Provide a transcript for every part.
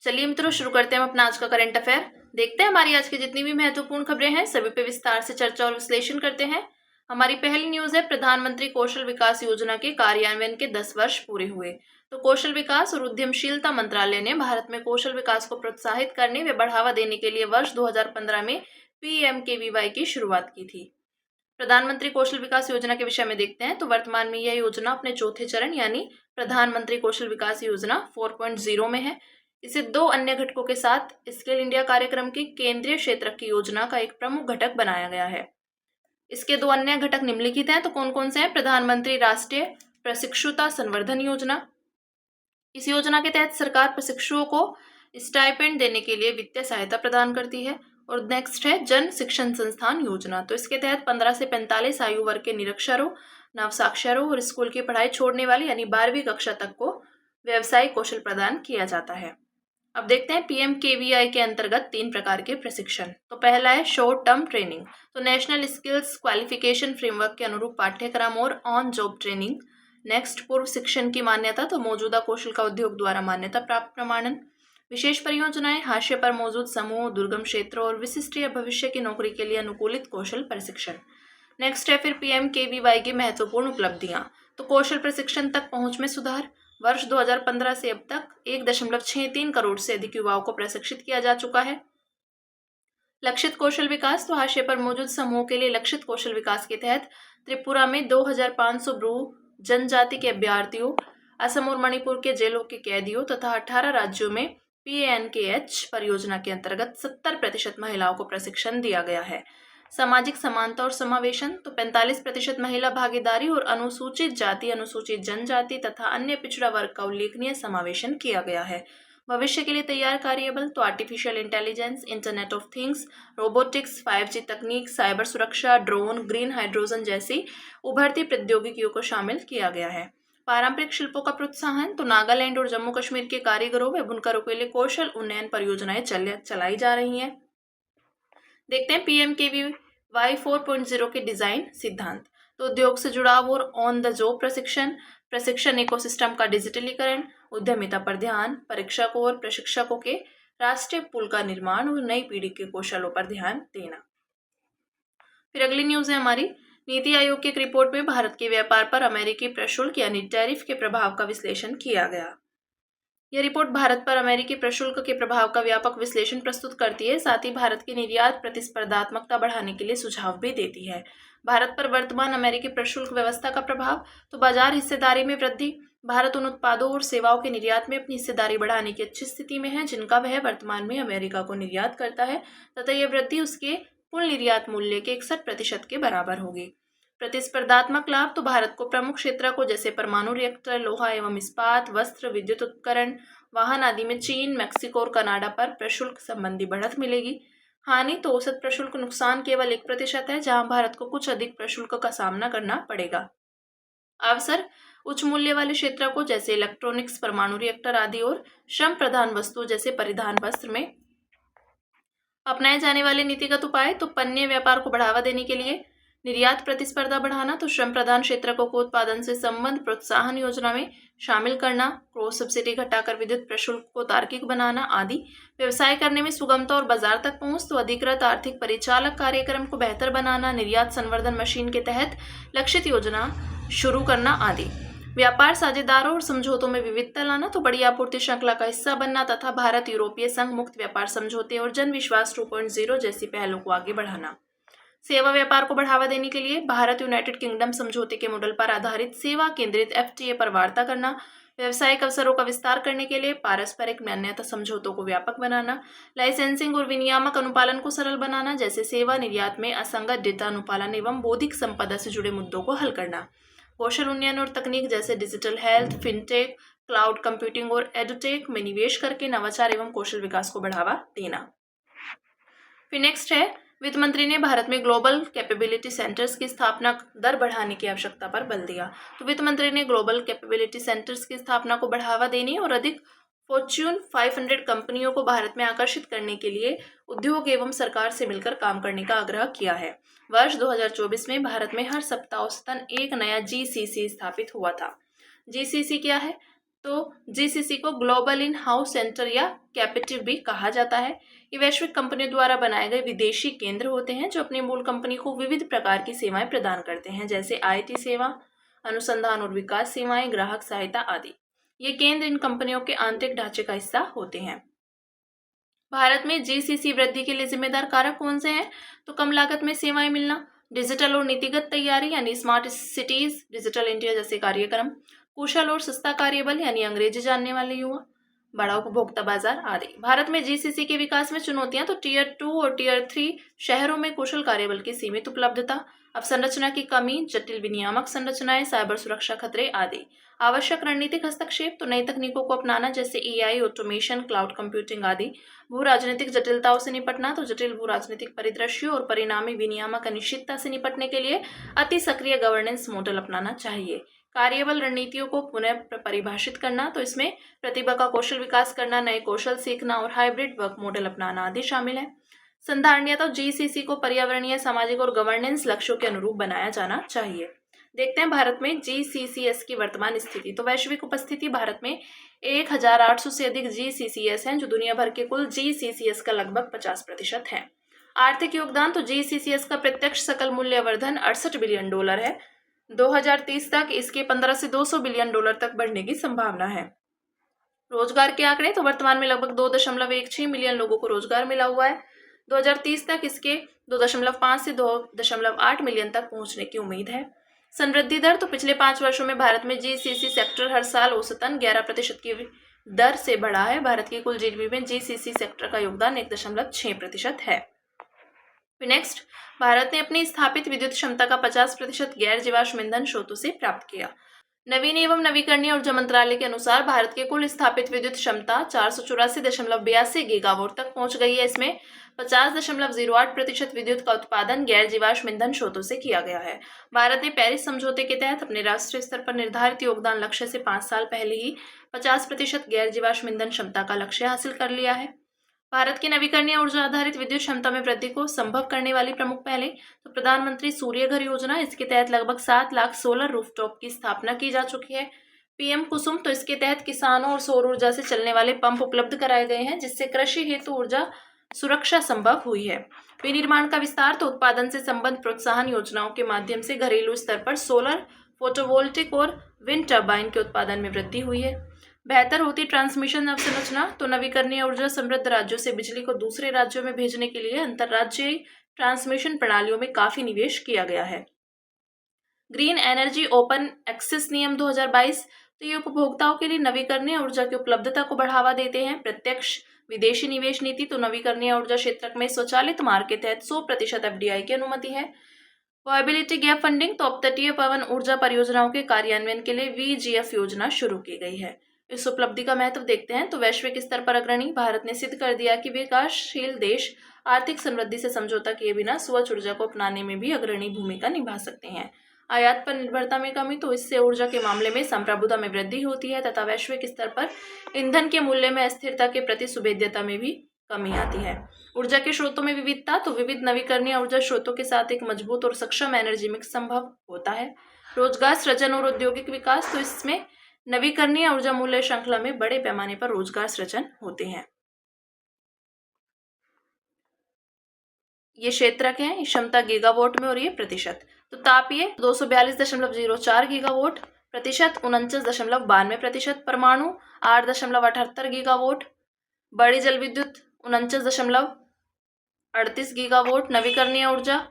चलिए मित्रों, शुरू करते हैं हम अपना आज का करंट अफेयर। देखते हैं हमारी आज की जितनी भी महत्वपूर्ण खबरें हैं सभी पे विस्तार से चर्चा और विश्लेषण करते हैं। हमारी पहली न्यूज है, प्रधानमंत्री कौशल विकास योजना के कार्यान्वयन के 10 वर्ष पूरे हुए। तो कौशल विकास और उद्यमशीलता मंत्रालय ने भारत में कौशल विकास को प्रोत्साहित करने व बढ़ावा देने के लिए वर्ष 2015 में PMKVY की शुरुआत की थी। प्रधानमंत्री कौशल विकास योजना के विषय में देखते हैं तो वर्तमान में यह योजना अपने चौथे चरण यानी प्रधानमंत्री कौशल विकास योजना 4.0 में है। इसे 2 अन्य घटकों के साथ स्किल इंडिया कार्यक्रम की केंद्रीय क्षेत्र की योजना का एक प्रमुख घटक बनाया गया है। इसके 2 अन्य घटक निम्नलिखित हैं। तो कौन कौन से हैं? प्रधानमंत्री राष्ट्रीय प्रशिक्षुता संवर्धन योजना। इस योजना के तहत सरकार प्रशिक्षुओं को स्टाइपेंड देने के लिए वित्तीय सहायता प्रदान करती है। और नेक्स्ट है जन शिक्षण संस्थान योजना। तो इसके तहत 15 से 45 आयु वर्ग के निरक्षरों, नवसाक्षरों और स्कूल की पढ़ाई छोड़ने वाले यानी 12वीं कक्षा तक को व्यवसायिक कौशल प्रदान किया जाता है। अब देखते हैं PMKVY के अंतर्गत 3 प्रकार के प्रशिक्षण। तो पहला है शॉर्ट टर्म ट्रेनिंग। तो नेशनल स्किल्स क्वालिफिकेशन फ्रेमवर्क के अनुरूप पाठ्यक्रम और ऑन जॉब ट्रेनिंग। नेक्स्ट पूर्व शिक्षण की मान्यता। तो मौजूदा कौशल का उद्योग द्वारा मान्यता प्राप्त प्रमाणन। विशेष परियोजनाएं, हाशिए पर मौजूद समूह, दुर्गम क्षेत्रों और विशिष्ट या भविष्य की नौकरी के लिए अनुकूलित कौशल प्रशिक्षण। नेक्स्ट है फिर PMKVY की महत्वपूर्ण उपलब्धियां। तो कौशल प्रशिक्षण तक पहुंच में सुधार। वर्ष 2015 से अब तक 1.63 करोड़ से अधिक युवाओं को प्रशिक्षित किया जा चुका है। लक्षित कौशल विकास। तो हाशिए पर मौजूद समूहों के लिए लक्षित कौशल विकास के तहत त्रिपुरा में 2500 ब्रू जनजाति के अभ्यर्थियों, असम और मणिपुर के जेलों के कैदियों तथा 18 राज्यों में PNKH परियोजना के अंतर्गत 70% महिलाओं को प्रशिक्षण दिया गया है। सामाजिक समानता और समावेशन। तो 45% महिला भागीदारी और अनुसूचित जाति, अनुसूचित जनजाति तथा अन्य पिछड़ा वर्ग का उल्लेखनीय समावेशन किया गया है। भविष्य के लिए तैयार कार्यबल। तो artificial intelligence, internet of things, robotics, 5G तकनीक, साइबर सुरक्षा, ड्रोन, ग्रीन हाइड्रोजन जैसी उभरती प्रौद्योगिकियों को शामिल किया गया है। पारंपरिक शिल्पों का प्रोत्साहन। तो नागालैंड और जम्मू कश्मीर के कारीगरों व बुनकरों के लिए कौशल उन्नयन परियोजनाएं चलाई जा रही हैं। देखते हैं PMKVY 4.0 के डिजाइन सिद्धांत। तो उद्योग से जुड़ाव और ऑन द जॉब प्रशिक्षण, प्रशिक्षण इकोसिस्टम का डिजिटलीकरण, उद्यमिता पर ध्यान, परीक्षकों और प्रशिक्षकों के राष्ट्रीय पूल का निर्माण और नई पीढ़ी के कौशलों पर ध्यान देना। फिर अगली न्यूज है हमारी, नीति आयोग की एक रिपोर्ट में भारत के व्यापार पर अमेरिकी प्रशुल्क यानी टैरिफ के प्रभाव का विश्लेषण किया गया। यह रिपोर्ट भारत पर अमेरिकी प्रशुल्क के प्रभाव का व्यापक विश्लेषण प्रस्तुत करती है। साथ ही भारत की निर्यात प्रतिस्पर्धात्मकता बढ़ाने के लिए सुझाव भी देती है। भारत पर वर्तमान अमेरिकी प्रशुल्क व्यवस्था का प्रभाव। तो बाजार हिस्सेदारी में वृद्धि। भारत उन उत्पादों और सेवाओं के निर्यात में अपनी हिस्सेदारी बढ़ाने की अच्छी स्थिति में है जिनका वह वर्तमान में अमेरिका को निर्यात करता है तथा यह वृद्धि उसके कुल निर्यात मूल्य के 61% के बराबर होगी। प्रतिस्पर्धात्मक लाभ। तो भारत को प्रमुख क्षेत्रों को जैसे परमाणु रिएक्टर, लोहा एवं इस्पात, वस्त्र, विद्युत उपकरण, वाहन आदि में चीन, मैक्सिको और कनाडा पर प्रशुल्क संबंधी बढ़त मिलेगी। हानि। तो औसत प्रशुल्क नुकसान केवल 1% है जहां भारत को कुछ अधिक प्रशुल्क का सामना करना पड़ेगा। अवसर। उच्च मूल्य वाले क्षेत्रों को जैसे इलेक्ट्रॉनिक्स, परमाणु रिएक्टर आदि और श्रम प्रधान वस्तु जैसे परिधान वस्त्र में अपनाए जाने वाले नीतिगत उपाय। तो पण्य व्यापार को बढ़ावा देने के लिए निर्यात प्रतिस्पर्धा बढ़ाना। तो श्रम प्रधान क्षेत्रों को उत्पादन से संबंध प्रोत्साहन योजना में शामिल करना, क्रॉस सब्सिडी घटाकर विद्युत प्रशुल्क को तार्किक बनाना आदि। व्यवसाय करने में सुगमता और बाजार तक पहुंच। तो अधिकृत आर्थिक परिचालक कार्यक्रम को बेहतर बनाना, निर्यात संवर्धन मशीन के तहत लक्षित योजना शुरू करना आदि। व्यापार साझेदारों और समझौतों में विविधता लाना। तो बड़ी आपूर्ति श्रृंखला का हिस्सा बनना तथा भारत यूरोपीय संघ मुक्त व्यापार समझौते और जन विश्वास 2.0 जैसी पहलों को आगे बढ़ाना। सेवा व्यापार को बढ़ावा देने के लिए भारत यूनाइटेड किंगडम समझौते के मॉडल पर आधारित सेवा केंद्रित FTA पर वार्ता करना। व्यावसायिक अवसरों का विस्तार करने के लिए पारस्परिक मान्यता समझौतों को व्यापक बनाना। लाइसेंसिंग और विनियामक अनुपालन को सरल बनाना जैसे सेवा निर्यात में असंगत डेटा अनुपालन एवं बौद्धिक संपदा से जुड़े मुद्दों को हल करना। कौशल उन्नयन और तकनीक जैसे digital health, fintech, cloud computing और एडुटेक में निवेश करके नवाचार एवं कौशल विकास को बढ़ावा देना। फिर नेक्स्ट है, वित्त मंत्री ने भारत में ग्लोबल कैपेबिलिटी सेंटर्स की स्थापना दर बढ़ाने की आवश्यकता पर बल दिया। तो वित्त मंत्री ने ग्लोबल कैपेबिलिटी सेंटर्स की स्थापना को बढ़ावा देने और अधिक फॉर्च्यून 500 कंपनियों को भारत में आकर्षित करने के लिए उद्योग एवं सरकार से मिलकर काम करने का आग्रह किया है। वर्ष 2024 में भारत में हर सप्ताह औसतन एक नया GCC स्थापित हुआ था। GCC क्या है? तो जीसीसी को ग्लोबल इन हाउस सेंटर या कैपिटिव भी कहा जाता है। ये वैश्विक कंपनियों द्वारा बनाए गए विदेशी केंद्र होते हैं जो अपनी मूल कंपनी को विविध प्रकार की सेवाएं प्रदान करते हैं, जैसे आईटी सेवा, अनुसंधान और विकास सेवाएं, ग्राहक सहायता आदि। ये केंद्र इन कंपनियों के आंतरिक ढांचे का हिस्सा होते हैं। भारत में जीसीसी वृद्धि के लिए जिम्मेदार कारक कौन से हैं? तो कम लागत में सेवाएं मिलना, डिजिटल और नीतिगत तैयारी यानी स्मार्ट सिटीज, डिजिटल इंडिया जैसे कार्यक्रम, कुशल और सस्ता कार्यबल यानी अंग्रेजी जानने वाले युवा, बड़ा उपभोक्ता बाजार आदि। भारत में जीसीसी के विकास में चुनौतियां तो टियर 2 और टियर 3 शहरों में कुशल कार्यबल की सीमित उपलब्धता, अवसंरचना की कमी, जटिल विनियामक संरचनाएं, साइबर सुरक्षा खतरे आदि। आवश्यक रणनीतिक हस्तक्षेप तो नई तकनीकों को अपनाना, जैसे एआई, ऑटोमेशन, क्लाउड कंप्यूटिंग आदि। भू राजनीतिक जटिलताओं से निपटना तो जटिल भू राजनीतिक परिदृश्यों और परिणामी विनियामक अनिश्चितता से निपटने के लिए अति सक्रिय गवर्नेंस मॉडल अपनाना चाहिए। कार्यबल रणनीतियों को पुनः परिभाषित करना तो इसमें प्रतिभा का कौशल विकास करना, नए कौशल सीखना और हाइब्रिड वर्क मॉडल अपनाना आदि शामिल है। संधारणीय तो जीसीसी को पर्यावरणीय, सामाजिक और गवर्नेंस लक्ष्यों के अनुरूप बनाया जाना चाहिए। देखते हैं भारत में जीसीसीएस की वर्तमान स्थिति। तो वैश्विक उपस्थिति भारत में 1800 से अधिक जीसीसीएस हैं, जो दुनिया भर के कुल जीसीसीएस का लगभग 50% है। आर्थिक योगदान तो जीसीसीएस का प्रत्यक्ष सकल मूल्यवर्धन $68 बिलियन है। 2030 तक इसके 15 से $200 बिलियन तक बढ़ने की संभावना है। रोजगार के आंकड़े तो वर्तमान में लगभग 2.16 मिलियन लोगों को रोजगार मिला हुआ है। 2030 तक इसके 2.5 से 2.8 मिलियन तक पहुंचने की उम्मीद है। संवृद्धि दर तो पिछले 5 वर्षों में भारत में जीसीसी सेक्टर हर साल औसतन 11% की दर से बढ़ा है। भारत की कुल जीडीपी में जीसीसी सेक्टर का योगदान 1.6% है। नेक्स्ट, भारत ने अपनी स्थापित विद्युत क्षमता का 50% गैर जीवाश्म ईंधन स्रोतों से प्राप्त किया। नवीन एवं नवीकरणीय ऊर्जा मंत्रालय के अनुसार भारत के कुल स्थापित विद्युत क्षमता 484.82 गीगावाट तक पहुंच गई है। इसमें 50.08% विद्युत का उत्पादन गैर जीवाश्म ईंधन स्रोतों से किया गया है। भारत ने पेरिस समझौते के तहत अपने राष्ट्रीय स्तर पर निर्धारित योगदान लक्ष्य से 5 साल पहले ही 50% गैर जीवाश्म ईंधन क्षमता का लक्ष्य हासिल कर लिया है। भारत की नवीकरणीय ऊर्जा आधारित विद्युत क्षमता में वृद्धि को संभव करने वाली प्रमुख पहले तो प्रधानमंत्री सूर्य घर योजना, इसके तहत लगभग 7 लाख सोलर रूफटॉप की स्थापना की जा चुकी है। पीएम कुसुम, तो इसके तहत किसानों और सौर ऊर्जा से चलने वाले पंप उपलब्ध कराए गए हैं, जिससे कृषि हेतु ऊर्जा सुरक्षा संभव हुई है। विनिर्माण का विस्तार तो उत्पादन से संबंध प्रोत्साहन योजनाओं के माध्यम से घरेलू स्तर पर सोलर, फोटोवोल्टिक और विंड टर्बाइन के उत्पादन में वृद्धि हुई है। बेहतर होती ट्रांसमिशन अवसंरचना तो नवीकरणीय ऊर्जा समृद्ध राज्यों से बिजली को दूसरे राज्यों में भेजने के लिए अंतर्राज्यीय ट्रांसमिशन प्रणालियों में काफी निवेश किया गया है। ग्रीन एनर्जी ओपन एक्सेस नियम 2022 तो ये उपभोक्ताओं के लिए नवीकरणीय ऊर्जा की उपलब्धता को बढ़ावा देते हैं। प्रत्यक्ष विदेशी निवेश नीति तो नवीकरणीय ऊर्जा क्षेत्र में स्वचालित मार्ग के तहत 100% एफडीआई की अनुमति है। वायबिलिटी गैप फंडिंग तो अपतटीय पवन ऊर्जा परियोजनाओं के कार्यान्वयन के लिए वीजीएफ योजना शुरू की गई है। इस उपलब्धि का महत्व देखते हैं तो वैश्विक स्तर पर अग्रणी भारत ने सिद्ध कर दिया कि विकासशील देश आर्थिक समृद्धि से समझौता किए बिना स्वच्छ ऊर्जा को अपनाने में भी अग्रणी भूमिका निभा सकते हैं। आयात पर निर्भरता में कमी तो इससे ऊर्जा के मामले में संप्रभुता में वृद्धि होती है तथा वैश्विक स्तर पर ईंधन के मूल्य में अस्थिरता के प्रति सुभेद्यता में भी कमी आती है। ऊर्जा के स्रोतों में विविधता तो विविध नवीकरणीय ऊर्जा स्रोतों के साथ एक मजबूत और सक्षम एनर्जी मिक्स संभव होता है। रोजगार सृजन और औद्योगिक विकास तो इसमें नवीकरणीय ऊर्जा मूल्य श्रृंखला में बड़े पैमाने पर रोजगार सृजन होते हैं। ये क्षेत्रक है, क्षमता गीगावाट में और ये प्रतिशत। तो तापीय 242.04 गीगावाट, प्रतिशत 49.92%, परमाणु 8.78 गीगावाट, बड़ी जल विद्युत 49.38 गीगावाट, नवीकरणीय ऊर्जा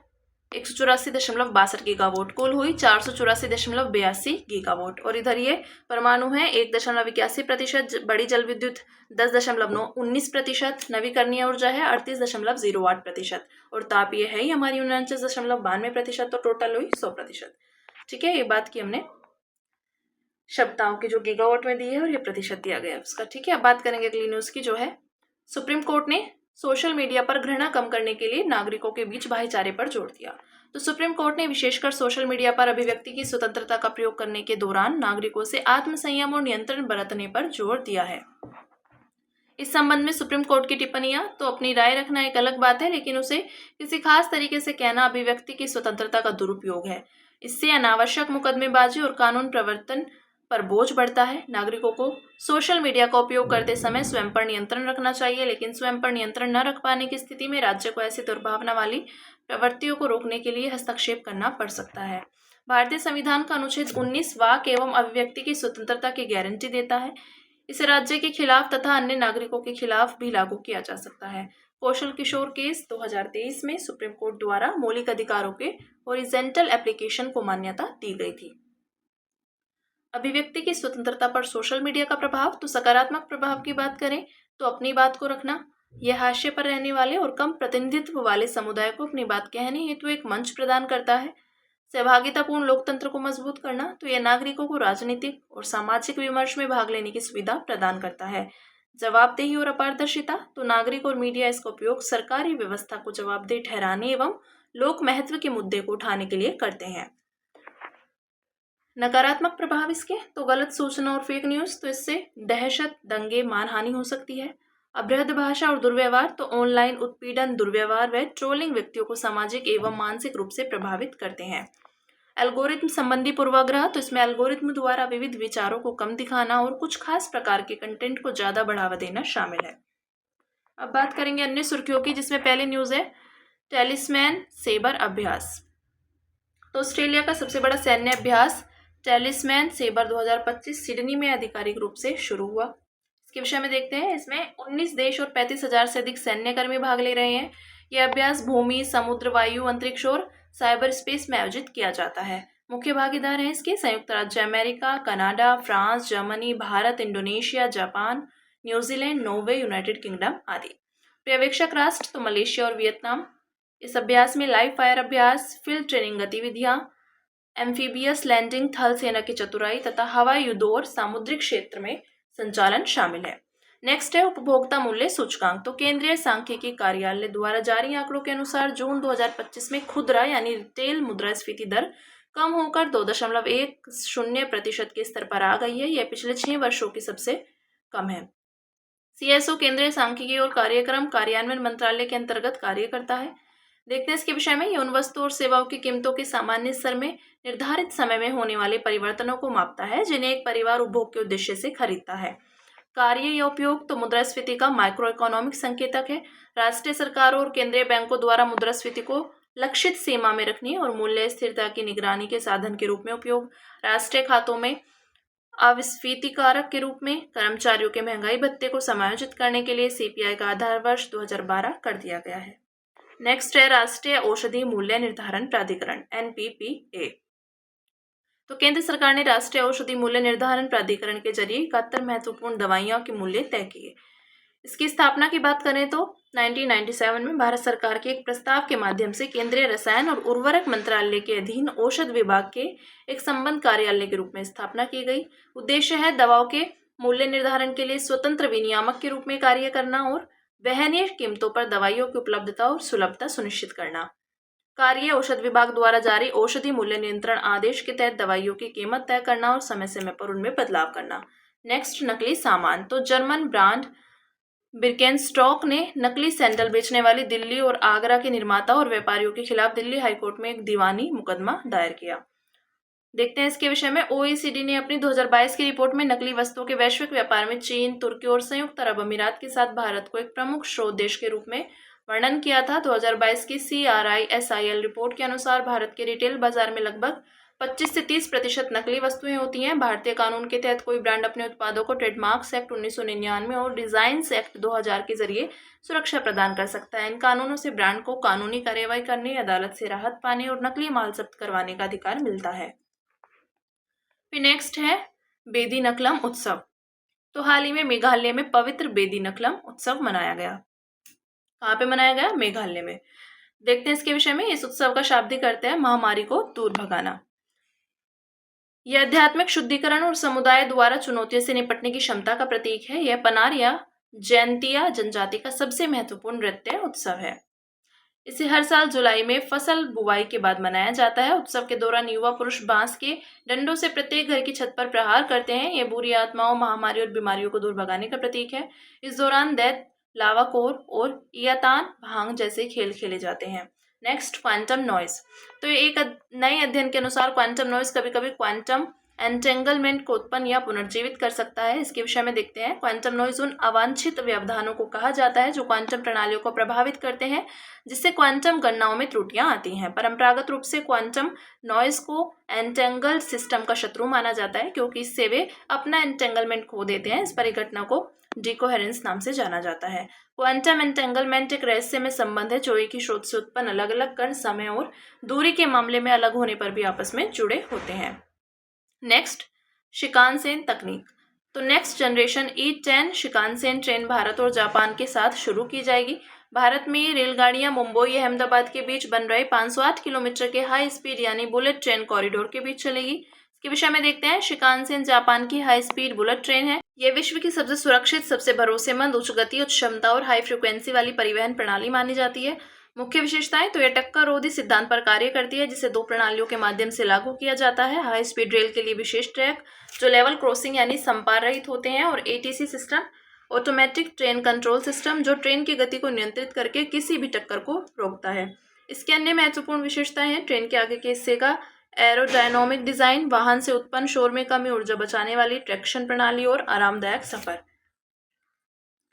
184.62 गीगावाट, कुल हुई 484.82 गीगावाट। और इधर ये परमाणु है 1.81%, बड़ी जल विद्युत 10.19%, नवीकरणीय ऊर्जा है 38.08% और तापीय है ही हमारी 49.92%। तो टोटल हुई 100%। ठीक है, ये बात की हमने क्षमताओं की जो गीगावाट में दी है और ये प्रतिशत दिया गया है उसका। ठीक है, अब बात करेंगे अगली न्यूज की, जो है सुप्रीम कोर्ट ने सोशल मीडिया पर घृणा कम करने के लिए नागरिकों के बीच भाईचारे पर जोर दिया। तो सुप्रीम कोर्ट ने विशेषकर सोशल मीडिया पर अभिव्यक्ति की स्वतंत्रता का प्रयोग करने के दौरान नागरिकों से आत्मसंयम और नियंत्रण बरतने पर जोर दिया है। इस संबंध में सुप्रीम कोर्ट की टिप्पणियां तो अपनी राय रखना एक अलग बात है, लेकिन उसे किसी खास तरीके से कहना अभिव्यक्ति की स्वतंत्रता का दुरुपयोग है। इससे अनावश्यक मुकदमेबाजी और कानून प्रवर्तन पर बोझ बढ़ता है। नागरिकों को सोशल मीडिया का उपयोग करते समय स्वयं पर नियंत्रण रखना चाहिए, लेकिन स्वयं पर नियंत्रण न रख पाने की स्थिति में राज्य को ऐसी दुर्भावना वाली प्रवृत्तियों को रोकने के लिए हस्तक्षेप करना पड़ सकता है। भारतीय संविधान का अनुच्छेद 19 वाक एवं अभिव्यक्ति की स्वतंत्रता की गारंटी देता है। इसे राज्य के खिलाफ तथा अन्य नागरिकों के खिलाफ भी लागू किया जा सकता है। कौशल किशोर केस 2023 में सुप्रीम कोर्ट द्वारा मौलिक अधिकारों के हॉरिजॉन्टल एप्लीकेशन को मान्यता दी गई थी। अभिव्यक्ति की स्वतंत्रता पर सोशल मीडिया का प्रभाव, तो सकारात्मक प्रभाव की बात करें तो अपनी बात को रखना। यह हाशिए पर रहने वाले और कम प्रतिनिधित्व वाले समुदाय को अपनी बात कहने हेतु एक मंच प्रदान करता है। सहभागितापूर्ण लोकतंत्र को मजबूत करना, तो यह नागरिकों को राजनीतिक और सामाजिक विमर्श में भाग लेने की सुविधा प्रदान करता है। जवाबदेही और अपारदर्शिता, तो नागरिक और मीडिया इसका उपयोग सरकारी व्यवस्था को जवाबदेह ठहराने एवं लोक महत्व के मुद्दे को उठाने के लिए करते हैं। नकारात्मक प्रभाव इसके, तो गलत सूचना और फेक न्यूज, तो इससे दहशत, दंगे, मानहानि हो सकती है। अभद्र भाषा और दुर्व्यवहार, तो ऑनलाइन उत्पीड़न, दुर्व्यवहार व ट्रोलिंग व्यक्तियों को सामाजिक एवं मानसिक रूप से प्रभावित करते हैं। एल्गोरिथम संबंधी पूर्वाग्रह, तो इसमें एल्गोरिथम द्वारा विविध विचारों को कम दिखाना और कुछ खास प्रकार के कंटेंट को ज्यादा बढ़ावा देना शामिल है। अब बात करेंगे अन्य सुर्खियों की, जिसमें पहली न्यूज है टेलिस्मैन सेबर अभ्यास। तो ऑस्ट्रेलिया का सबसे बड़ा सैन्य अभ्यास टेलिस्मैन सेबर 2025 सिडनी में आधिकारिक रूप से शुरू हुआ। इसके विषय में देखते हैं। इसमें 19 देश और 35,000 से अधिक सैन्यकर्मी भाग ले रहे हैं। यह अभ्यास भूमि, समुद्र, वायु, अंतरिक्ष और साइबर स्पेस में आयोजित किया जाता है। मुख्य भागीदार हैं इसके संयुक्त राज्य America, Canada, France, Germany, Bharat, Indonesia, Japan, New Zealand, Norway, United kingdom आदि। पर्यवेक्षक राष्ट्र, तो मलेशिया और वियतनाम। इस अभ्यास में लाइव फायर अभ्यास, फील्ड ट्रेनिंग गतिविधियां, एम्फीबियस लैंडिंग, थल सेना की चतुराई तथा हवाई युद्ध और सामुद्रिक क्षेत्र में संचालन शामिल है। नेक्स्ट है उपभोक्ता मूल्य सूचकांक। तो केंद्रीय सांख्यिकी कार्यालय द्वारा जारी आंकड़ों के अनुसार जून 2025 में खुदरा यानी रिटेल मुद्रास्फीति दर कम होकर 2.10% के स्तर पर आ गई है। यह पिछले 6 वर्षों की सबसे कम है। सीएसओ केंद्रीय सांख्यिकी और कार्यक्रम कार्यान्वयन मंत्रालय के अंतर्गत कार्य करता है। देखते हैं इसके विषय में। यह उन वस्तु और सेवाओं की कीमतों के सामान्य स्तर में निर्धारित समय में होने वाले परिवर्तनों को मापता है, जिन्हें एक परिवार उपभोग के उद्देश्य से खरीदता है। कार्य या उपयोग, तो मुद्रास्फीति का माइक्रो इकोनॉमिक संकेतक है। राष्ट्रीय सरकारों और केंद्रीय बैंकों द्वारा मुद्रास्फीति को लक्षित सीमा में रखने और मूल्य स्थिरता की निगरानी के साधन के रूप में उपयोग। राष्ट्रीय खातों में अविस्फीति कारक के रूप में कर्मचारियों के महंगाई भत्ते को समायोजित करने के लिए सीपीआई का आधार वर्ष 2012 कर दिया गया है। नेक्स्ट है राष्ट्रीय औषधि मूल्य निर्धारण प्राधिकरण NPPA। तो केंद्र सरकार ने राष्ट्रीय औषधि मूल्य निर्धारण प्राधिकरण के जरिए 71 महत्वपूर्ण दवाइयों के मूल्य तय किए। इसकी स्थापना की बात करें तो 1997 में भारत सरकार के एक प्रस्ताव के माध्यम से केंद्रीय रसायन और उर्वरक मंत्रालय के अधीन औषध विभाग के एक संबद्ध कार्यालय के रूप में स्थापना की गई। उद्देश्य है दवाओं के मूल्य निर्धारण के लिए स्वतंत्र विनियामक के रूप में कार्य करना और वहनीय कीमतों पर दवाइयों की उपलब्धता और सुलभता सुनिश्चित करना। कार्य औषध विभाग द्वारा जारी औषधि मूल्य नियंत्रण आदेश के तहत दवाइयों की कीमत तय करना और समय समय पर उनमें बदलाव करना। नेक्स्ट नकली सामान। तो जर्मन ब्रांड बिर्केनस्टॉक ने नकली सैंडल बेचने वाली दिल्ली और आगरा के निर्माता और व्यापारियों के खिलाफ दिल्ली हाईकोर्ट में एक दीवानी मुकदमा दायर किया। देखते हैं इसके विषय में। OECD ने अपनी 2022 की रिपोर्ट में नकली वस्तुओं के वैश्विक व्यापार में चीन, तुर्की और संयुक्त अरब अमीरात के साथ भारत को एक प्रमुख स्रोत देश के रूप में वर्णन किया था। 2022 की CRISIL रिपोर्ट के अनुसार भारत के रिटेल बाजार में लगभग 25 से 30% नकली वस्तुएं होती हैं। भारतीय कानून के तहत कोई ब्रांड अपने उत्पादों को ट्रेडमार्क्स एक्ट 1999 और डिजाइन्स एक्ट 2000 के जरिए सुरक्षा प्रदान कर सकता है। इन कानूनों से ब्रांड को कानूनी कार्रवाई करने, अदालत से राहत पाने और नकली माल जब्त करवाने का अधिकार मिलता है। फिर नेक्स्ट है बेदी नकलम उत्सव। तो हाल ही में मेघालय में पवित्र बेदी नकलम उत्सव मनाया गया। कहाँ पे मनाया गया? मेघालय में। देखते हैं इसके विषय में। इस उत्सव का शाब्दिक अर्थ है महामारी को दूर भगाना। यह आध्यात्मिक शुद्धिकरण और समुदाय द्वारा चुनौतियों से निपटने की क्षमता का प्रतीक है। यह पनार या जैंतिया जनजाति का सबसे महत्वपूर्ण नृत्य उत्सव है। इसे हर साल जुलाई में फसल बुवाई के बाद मनाया जाता है। उत्सव के दौरान युवा पुरुष बांस के डंडों से प्रत्येक घर की छत पर प्रहार करते हैं। यह बुरी आत्माओं, महामारी और बीमारियों को दूर भगाने का प्रतीक है। इस दौरान दैत, लावाकोर और इयातान भांग जैसे खेल खेले जाते हैं। Next quantum noise. तो एक नए अध्ययन के अनुसार क्वांटम नॉइज कभी कभी क्वांटम एंटेंगलमेंट को उत्पन्न या पुनर्जीवित कर सकता है। इसके विषय में देखते हैं। क्वांटम नॉइज उन अवांछित व्यवधानों को कहा जाता है जो क्वांटम प्रणालियों को प्रभावित करते हैं, जिससे क्वांटम गणनाओं में त्रुटियां आती हैं। परंपरागत रूप से क्वांटम नॉइज को एंटेंगल्ड सिस्टम का शत्रु माना जाता है, क्योंकि इससे वे अपना एंटेंगलमेंट खो देते हैं। इस परिघटना को डिकोहेरेंस नाम से जाना जाता है। क्वांटम एंटेंगलमेंट एक रहस्यमय संबंध है जो एक ही स्रोत से उत्पन्न अलग अलग कण समय और दूरी के मामले में अलग होने पर भी आपस में जुड़े होते हैं। नेक्स्ट, शिकानसेन तकनीक। तो next generation E10 Shinkansen train Bharat और जापान के साथ शुरू की जाएगी। भारत में ये रेलगाड़ियां मुंबई अहमदाबाद के बीच बन रहे 508 किलोमीटर के हाई स्पीड यानी बुलेट ट्रेन कॉरिडोर के बीच चलेगी। इसके विषय में देखते हैं। शिकानसेन जापान की हाई स्पीड बुलेट ट्रेन है। यह विश्व की सबसे सुरक्षित, सबसे भरोसेमंद, उच्च गति, उच्च क्षमता और हाई फ्रिक्वेंसी वाली परिवहन प्रणाली मानी जाती है। मुख्य विशेषताएं तो यह टक्कर-रोधी सिद्धांत पर कार्य करती है, जिसे दो प्रणालियों के माध्यम से लागू किया जाता है। हाई स्पीड रेल के लिए विशेष ट्रैक जो लेवल क्रॉसिंग यानी संपार रहित होते हैं, और ATC system, automatic train control system, जो ट्रेन की गति को नियंत्रित करके किसी भी टक्कर को रोकता है। इसके अन्य महत्वपूर्ण विशेषताएं हैं। ट्रेन के आगे के हिस्से का एरोडायनामिक डिजाइन, वाहन से उत्पन्न शोर में कमी, ऊर्जा बचाने वाली ट्रैक्शन प्रणाली और आरामदायक सफर।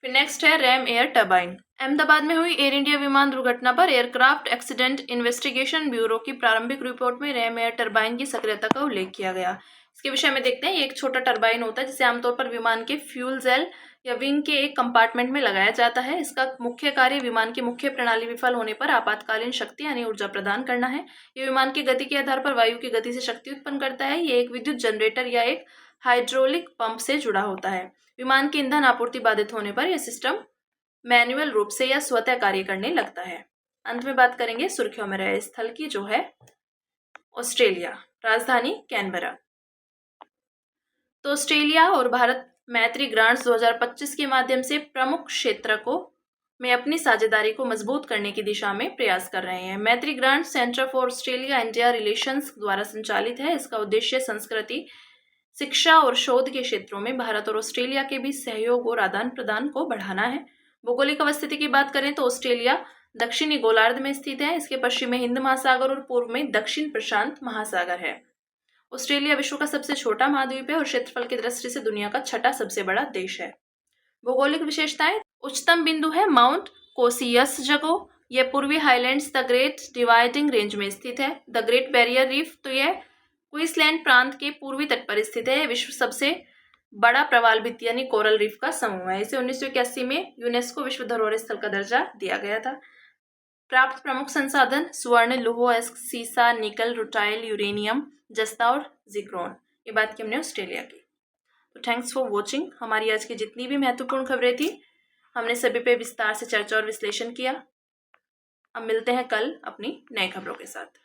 फिर नेक्स्ट है रैम एयर टरबाइन। अहमदाबाद में हुई एयर इंडिया विमान दुर्घटना पर एयरक्राफ्ट एक्सीडेंट इन्वेस्टिगेशन ब्यूरो की प्रारंभिक रिपोर्ट में रैम एयर टरबाइन की सक्रियता का उल्लेख किया गया। इसके विषय में देखते हैं। ये एक छोटा टरबाइन होता है जिसे आमतौर पर विमान के फ्यूल जेल या विंग के एक कंपार्टमेंट में लगाया जाता है। इसका मुख्य कार्य विमान की मुख्य प्रणाली विफल होने पर आपातकालीन शक्ति यानी ऊर्जा प्रदान करना है। ये विमान की गति के आधार पर वायु की गति से शक्ति उत्पन्न करता है। ये एक विद्युत जनरेटर या एक हाइड्रोलिक पंप से जुड़ा होता है। विमान की ईंधन आपूर्ति बाधित होने पर यह सिस्टम मैन्युअल रूप से या स्वतः कार्य करने लगता है। अंत में बात करेंगे सुर्खियों में रहे स्थल की, जो है ऑस्ट्रेलिया, राजधानी कैनबरा। तो ऑस्ट्रेलिया और भारत मैत्री ग्रांट्स 2025 के माध्यम से प्रमुख क्षेत्र को में अपनी साझेदारी को मजबूत करने की दिशा में प्रयास कर रहे हैं। मैत्री grant centre for Australia India relations द्वारा संचालित है। इसका उद्देश्य संस्कृति, शिक्षा और शोध के क्षेत्रों में भारत और ऑस्ट्रेलिया के बीच सहयोग और आदान प्रदान को बढ़ाना है। भौगोलिक अवस्थिति की बात करें तो ऑस्ट्रेलिया दक्षिणी गोलार्ध में स्थित है। इसके पश्चिम में हिंद महासागर और पूर्व में दक्षिण प्रशांत महासागर है। ऑस्ट्रेलिया विश्व का सबसे छोटा महाद्वीप है और क्षेत्रफल की दृष्टि से दुनिया का छठा सबसे बड़ा देश है। भौगोलिक विशेषताएं, उच्चतम बिंदु है माउंट कोसियस जगो। यह पूर्वी highlands the great dividing range में स्थित है। द ग्रेट बैरियर रीफ, तो यह क्वींसलैंड प्रांत के पूर्वी तट पर स्थित है। विश्व सबसे बड़ा प्रवाल भित्ति यानी कोरल रीफ का समूह है। इसे 1981 में यूनेस्को विश्व धरोहर स्थल का दर्जा दिया गया था। प्राप्त प्रमुख संसाधन स्वर्ण, लौह, सीसा, निकल, रुटाइल, यूरेनियम, जस्ता और जिक्रोन। ये बात की हमने ऑस्ट्रेलिया की। तो थैंक्स फॉर वॉचिंग। हमारी आज की जितनी भी महत्वपूर्ण खबरें थी हमने सभी पे विस्तार से चर्चा और विश्लेषण किया। अब मिलते हैं कल अपनी नई खबरों के साथ।